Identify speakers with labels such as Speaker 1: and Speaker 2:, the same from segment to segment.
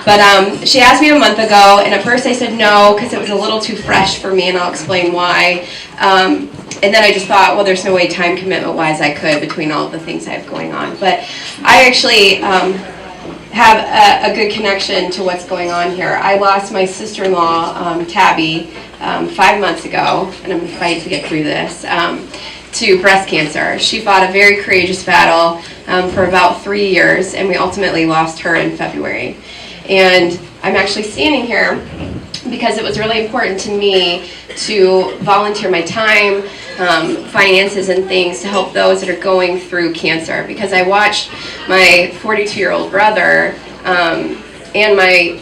Speaker 1: But she asked me a month ago, and at first I said no because it was a little too fresh for me, and I'll explain why. And then I just thought, well, there's no way time commitment-wise I could between all of the things I have going on. But I actually have a good connection to what's going on here. I lost my sister-in-law, Tabby, 5 months ago, and I'm going to fight to get through this, to breast cancer. She fought a very courageous battle for about 3 years, and we ultimately lost her in February. And I'm actually standing here because it was really important to me to volunteer my time, finances and things to help those that are going through cancer, because I watched my 42-year-old brother and my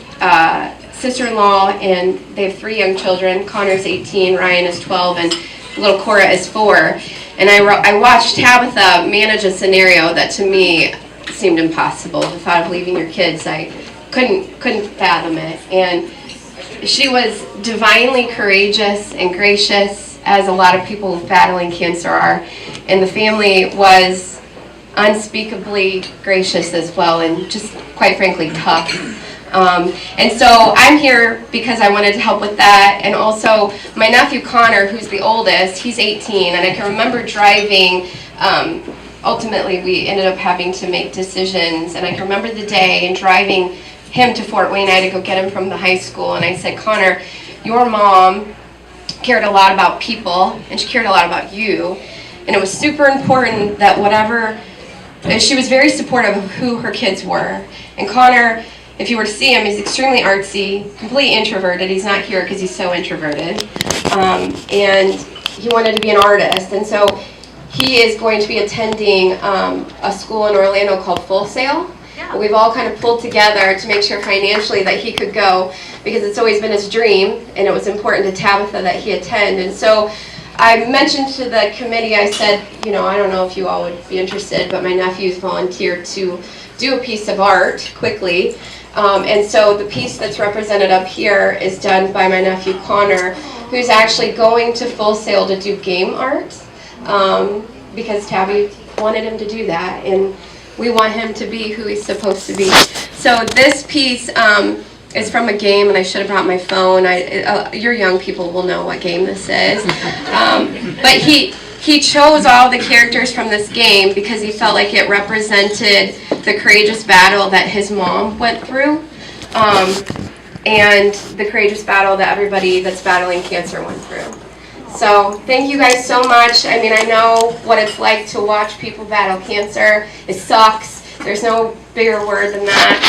Speaker 1: sister-in-law, and they have 3 young children. Connor's 18, Ryan is 12, and little Cora is 4. And I watched Tabitha manage a scenario that to me seemed impossible. The thought of leaving your kids, I couldn't fathom it. And she was divinely courageous and gracious, as a lot of people battling cancer are. And the family was unspeakably gracious as well, and just quite frankly tough. And so I'm here because I wanted to help with that. And also my nephew Connor, who's the oldest, he's 18, and I can remember driving. Ultimately we ended up having to make decisions, and I can remember the day and driving him to Fort Wayne. I had to go get him from the high school, and I said, Connor, your mom cared a lot about people, and she cared a lot about you, and it was super important that whatever, she was very supportive of who her kids were. And Connor, if you were to see him, he's extremely artsy, completely introverted. He's not here because he's so introverted, and he wanted to be an artist, and so he is going to be attending a school in Orlando called Full Sail. We've all kind of pulled together to make sure financially that he could go, because it's always been his dream, and it was important to Tabitha that he attend. And so I mentioned to the committee, I said, you know, I don't know if you all would be interested, but my nephew's volunteered to do a piece of art quickly. And so the piece that's represented up here is done by my nephew Connor, who's actually going to Full Sail to do game art, because Tabby wanted him to do that, and we want him to be who he's supposed to be. So this piece is from a game, and I should have brought my phone. Your young people will know what game this is. But he chose all the characters from this game because he felt like it represented the courageous battle that his mom went through, and the courageous battle that everybody that's battling cancer went through. So thank you guys so much. I mean, I know what it's like to watch people battle cancer. It sucks. There's no bigger word than that.